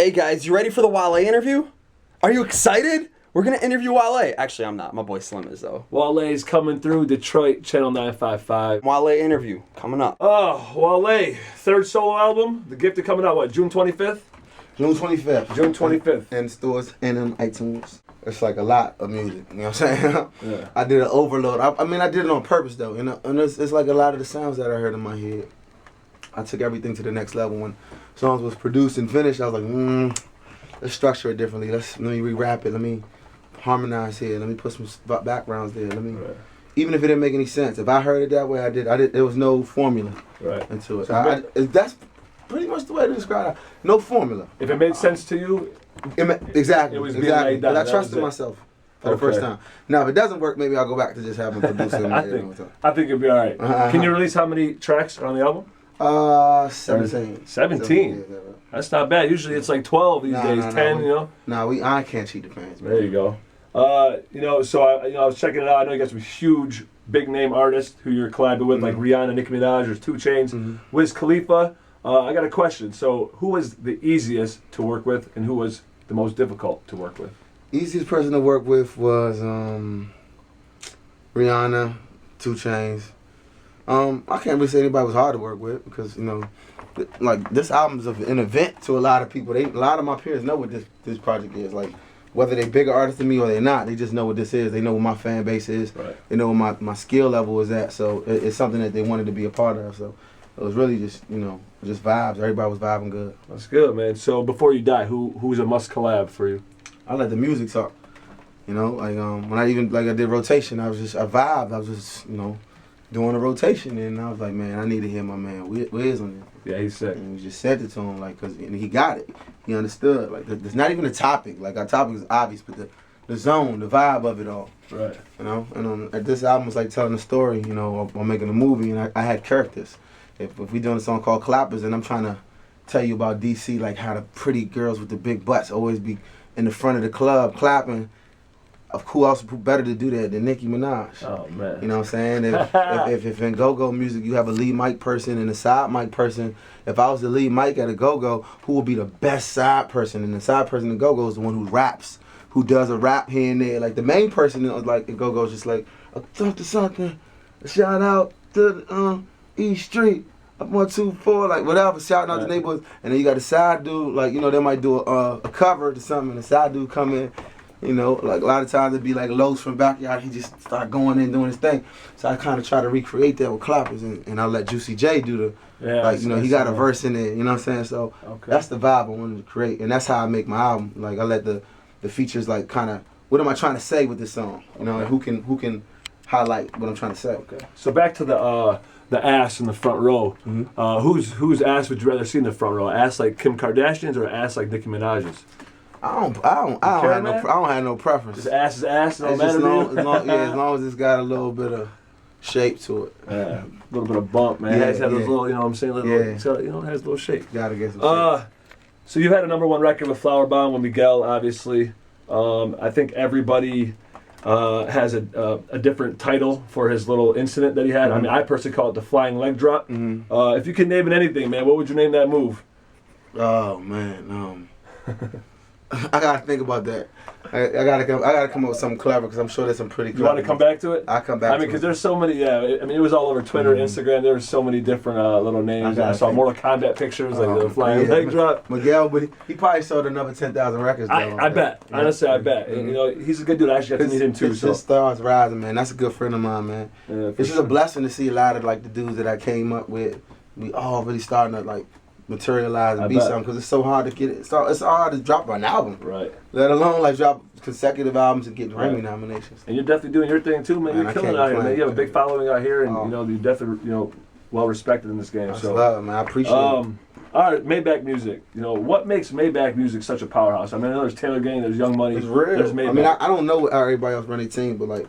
Hey guys, you ready for the Wale interview? Are you excited? We're gonna interview Wale. Actually, I'm not. My boy Slim is though. Wale's coming through Detroit, Channel 955. Wale interview coming up. Oh, Wale, third solo album. The Gifted coming out, what, June 25th? June 25th. June 25th. In stores and in iTunes. It's like a lot of music, you know what I'm saying? Yeah. I did an overload. I mean, I did it on purpose though, you know? And it's like a lot of the sounds that I heard in my head. I took everything to the next level. When songs was produced and finished, I was like, let's structure it differently. Let me re-rap it. Let me harmonize here. Let me put some backgrounds there. Even if it didn't make any sense. If I heard it that way, I did. There was no formula into it. So that's pretty much the way to describe it. No formula. If it made sense to you, exactly. It was being laid down. But I trusted myself for the first time. Now, if it doesn't work, maybe I'll go back to just having producing. I think it'll be all right. Can you release how many tracks are on the album? 17. 17? Yeah. That's not bad. Usually it's like 12 these days, 10, you know? No, I can't cheat the fans, man. There you go. So I was checking it out. I know you got some huge, big name artists who you're collabing with, like Rihanna, Nicki Minaj, there's 2 Chainz, Wiz Khalifa. I got a question. So, who was the easiest to work with, and who was the most difficult to work with? Easiest person to work with was Rihanna, 2 Chainz. I can't really say anybody was hard to work with because, you know, like this album's an event to a lot of people. A lot of my peers know what this project is. Like, whether they bigger artists than me or they're not, they just know what this is. They know what my fan base is. Right. They know what my skill level is at. So it's something that they wanted to be a part of. So it was really just, you know, just vibes. Everybody was vibing good. That's good, man. So before you die, who's a must collab for you? I let the music talk. You know, like when I did rotation, I vibed. I was just, you know, doing a rotation, and I was like, man, I need to hear my man Wiz on it. Yeah, he's sick. And we just said it to him, like, and he got it. He understood. Like, there's not even a topic. Like, our topic is obvious, but the zone, the vibe of it all. Right. You know, and this album was like telling a story. You know, I'm making a movie, and I had characters. If we doing a song called Clappers, and I'm trying to tell you about DC, like how the pretty girls with the big butts always be in the front of the club clapping. Of who else better to do that than Nicki Minaj? Oh man! You know what I'm saying? If in go-go music you have a lead mic person and a side mic person, if I was the lead mic at a go-go, who would be the best side person? And the side person in go-go is the one who raps, who does a rap here and there. Like the main person, like in go-go, is just like something. Shout out to East Street. Up 124, like whatever, shouting out the neighborhoods. And then you got a side dude, like, you know, they might do a cover to something, and the side dude come in. You know, like a lot of times it'd be like Los from Backyard. He just start going in doing his thing. So I kind of try to recreate that with clappers, and I let Juicy J do like, you know, he got a verse in there. You know what I'm saying? So that's the vibe I wanted to create, and that's how I make my album. Like I let the features like kind of, what am I trying to say with this song? You know, and who can highlight what I'm trying to say? Okay. So back to the ass in the front row. Whose ass would you rather see in the front row? Ass like Kim Kardashian's or ass like Nicki Minaj's? I don't have no preference. Just ass is ass. No it's matter just as long as it's got a little bit of shape to it. Yeah, a little bit of bump, man. It has those little, you know what I'm saying? So, you know, it has a little shape. Gotta get some shape. So you had a #1 record with Flower Bomb with Miguel, obviously. I think everybody has a different title for his little incident that he had. I mean, I personally call it the flying leg drop. If you could name it anything, man, what would you name that move? Oh man, I gotta think about that. I gotta come up with something clever because I'm sure there's some pretty. You want to come back to it? I'll come back. I mean, because there's so many. Yeah, I mean, it was all over Twitter, Instagram. There were so many different little names. I saw Mortal Kombat pictures, like the flying leg drop. Miguel, but he probably sold another 10,000 records. I bet. Yeah. Honestly, I bet. And, you know, he's a good dude. I actually got to meet him too. His stars rising, man. That's a good friend of mine, man. Yeah, it's just a blessing to see a lot of like the dudes that I came up with. We all really starting to like materialize and be something because it's so hard to get it. It's hard to drop an album, right? Let alone like drop consecutive albums and get Grammy nominations. And you're definitely doing your thing too, man. You're killing it out here, man. You have a big following out here, and you know you're definitely well respected in this game. So love, man. I appreciate it. All right, Mayback Music. You know what makes Mayback Music such a powerhouse? I mean, I know there's Taylor Gang, there's Young Money, it's real. There's Mayback. I mean, I don't know how everybody else run their team, but like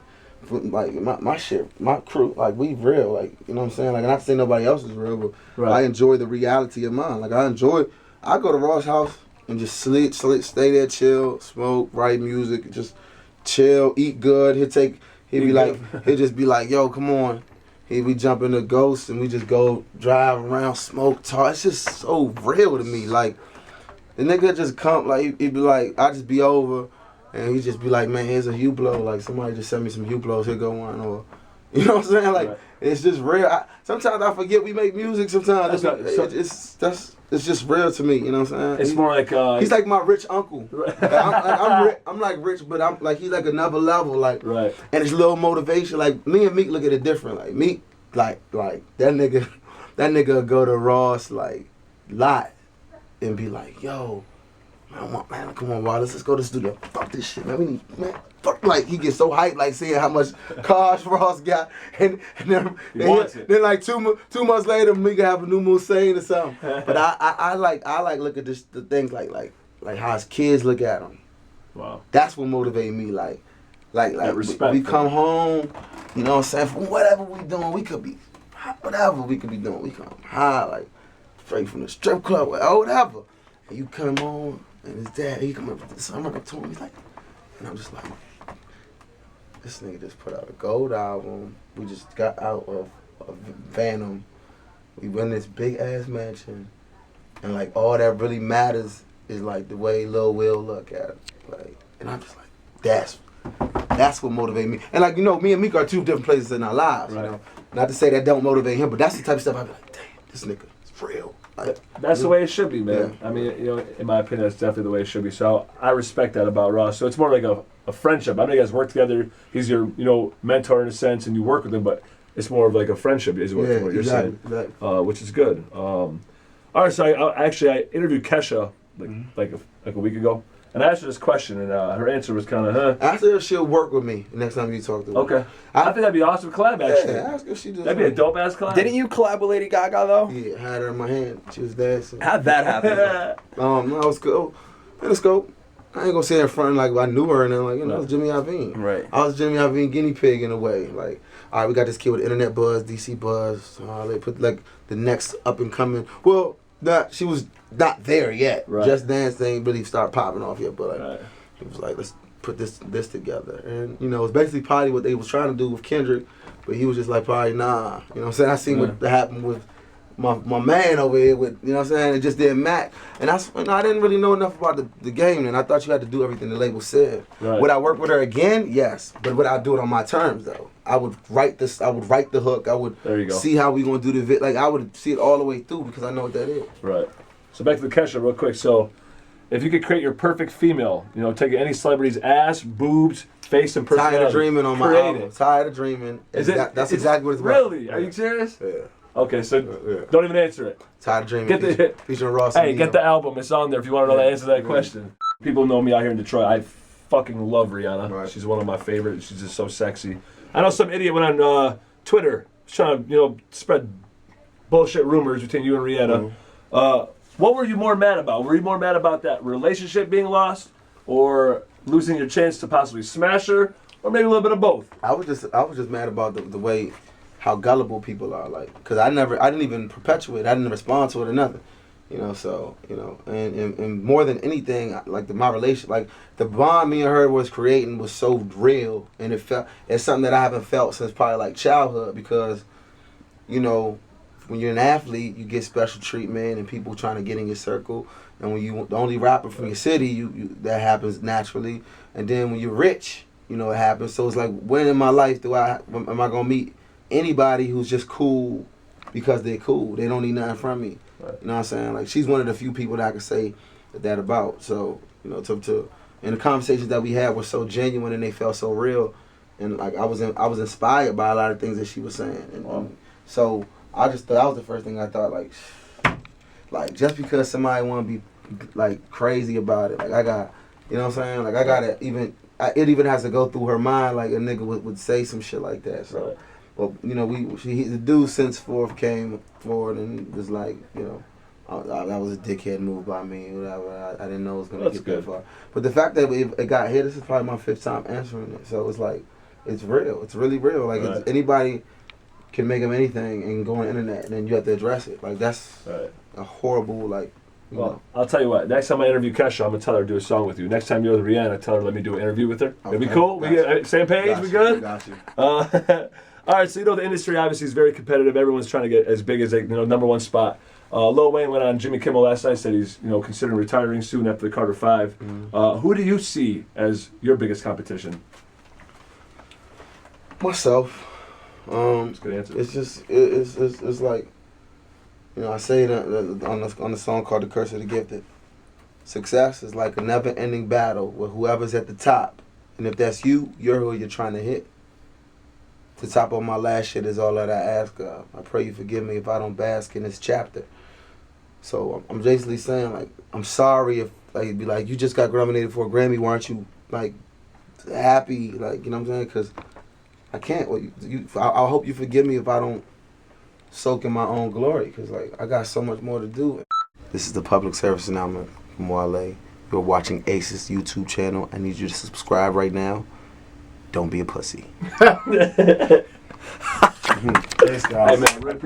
my shit, my crew, like we real, like you know what I'm saying. Like not to say nobody else is real, but I enjoy the reality of mine. Like I go to Ross' house and just stay there, chill, smoke, write music, just chill, eat good. He'll just be like, yo, come on. We jump in the Ghost and we just go drive around, smoke, talk. It's just so real to me. Like The nigga just come, like, he'd be like, I just be over, and he'd just be like, man, here's a Hublot. Like, somebody just send me some Hublots, here go one. Or, you know what I'm saying? Like, it's just real. Sometimes I forget we make music. Sometimes it's just real to me. You know what I'm saying? It's more like he's like my rich uncle. Like, I'm like rich, but I'm like he's like another level. Like, right. And it's a little motivation. Like me and Meek look at it different. Like Meek, like that nigga go to Ross like lot and be like, yo. Man, come on, Wale, let's go to the studio. Fuck this shit, man. Fuck, like, he gets so hyped, like, seeing how much cars Ross got. And then like, two months later, me can have a new moon saying or something. But I like look at this, the things like how his kids look at him. Wow. That's what motivates me. Like respect we come home, you know what I'm saying? From whatever we doing, whatever we could be doing. We come high, like, straight from the strip club, or whatever. And you come on. And his dad, he come up with this. I remember to him, he's like, and I'm just like, this nigga just put out a gold album. We just got out of Phantom. We went in this big ass mansion, and like all that really matters is like the way Lil Will look at it. Like, and I'm just like, that's what motivates me. And like, you know, me and Meek are two different places in our lives. Right. You know, not to say that don't motivate him, but that's the type of stuff I be like, damn, this nigga is real. That's the way it should be, man. Yeah. I mean, you know, in my opinion, that's definitely the way it should be. So I respect that about Ross. So it's more like a friendship. I know you guys work together. He's your, you know, mentor in a sense, and you work with him, but it's more of like a friendship, is what you're saying, exactly. Which is good. All right, so I interviewed Kesha like a week ago, and I asked her this question, and her answer was kind of, Ask her if she'll work with me the next time you talk to her. Okay. I think that'd be an awesome collab, actually. Yeah, ask her if she does. That'd be a dope-ass collab. Didn't you collab with Lady Gaga, though? Yeah, I had her in my hand. She was dancing. How'd that happen? No, it was cool. In the scope. I ain't gonna say in front like I knew her and then like, you know, it was Jimmy Iovine. Right. I was Jimmy Iovine guinea pig in a way. Like, all right, we got this kid with internet buzz, DC buzz. They put like the next up and coming. Well, she was not there yet. Right. Just Dance ain't really start popping off yet, but like, Right. it was like, let's put this together. And, you know, it's basically probably what they was trying to do with Kendrick, but he was just like, probably, nah. You know what I'm saying? I seen what happened with my man over here with, you know what I'm saying? It just didn't match. And I didn't really know enough about the game, and I thought you had to do everything the label said. Right. Would I work with her again? Yes. But would I do it on my terms, though? I would write the hook. I would see how we gonna do the vid. Like, I would see it all the way through because I know what that is. Right. So back to the Kesha real quick. So if you could create your perfect female, you know, take any celebrity's ass, boobs, face, and personality. Tired of dreaming on my album. It. Tired of dreaming. That's exactly what it's about. Really? Are you serious? Yeah. Okay, so don't even answer it. Tired of dreaming. Get the featuring Ross. Hey, get the album. It's on there if you want to know the answer to that question. People know me out here in Detroit. I fucking love Rihanna. Right. She's one of my favorites. She's just so sexy. I know some idiot went on Twitter trying to, you know, spread bullshit rumors between you and Rihanna. What were you more mad about? Were you more mad about that relationship being lost, or losing your chance to possibly smash her, or maybe a little bit of both? I was just mad about the way how gullible people are, like, because I didn't even perpetuate, I didn't respond to it or nothing, you know. So, you know, and more than anything, like my relation, like the bond me and her was creating was so real, and it's something that I haven't felt since probably like childhood, because, you know, when you're an athlete, you get special treatment and people trying to get in your circle, and when you the only rapper from your city, you that happens naturally, and then when you're rich, you know, it happens. So it's like, when in my life am I gonna meet anybody who's just cool because they're cool? They don't need nothing from me. Right. You know what I'm saying? Like, she's one of the few people that I can say that about. So, you know, and the conversations that we had were so genuine and they felt so real, and like I was inspired by a lot of things that she was saying, and so I just thought that was the first thing I thought, like just because somebody want to be like crazy about it, like I got, you know what I'm saying? Like I gotta it even has to go through her mind, like a nigga would say some shit like that. So. Right. Well, you know, the dude since Fourth came forward and was like, you know, that was a dickhead move by me, whatever. I didn't know it was going to get that far. But the fact that it got hit, this is probably my 5th time answering it. So it's like, it's real. It's really real. Like, anybody can make up anything and go on the internet, and then you have to address it. Like, that's a horrible, like, you know. I'll tell you what, next time I interview Kesha, I'm going to tell her to do a song with you. Next time you're with Rihanna, tell her let me do an interview with her. Okay. It'll be cool? Same page? We good? Got you. All right, so you know the industry obviously is very competitive. Everyone's trying to get as big as they, you know, #1 spot. Lil Wayne went on Jimmy Kimmel last night, said he's considering retiring soon after the Carter 5. Who do you see as your biggest competition? Myself. That's a good answer. It's just it's like, I say it on the song called "The Curse of the Gifted." Success is like a never-ending battle with whoever's at the top, and if that's you, you're who you're trying to hit. The top of my last shit is all that I ask of. I pray you forgive me if I don't bask in this chapter. So I'm basically saying, like, I'm sorry if, like, be like, you just got nominated for a Grammy, why aren't you, like, happy? Like, you know what I'm saying? Because I can't. Well, I hope you forgive me if I don't soak in my own glory, because, like, I got so much more to do. This is the public service announcement from Wale. You're watching Ace's YouTube channel. I need you to subscribe right now. Don't be a pussy. Thanks, guys. Hey, man,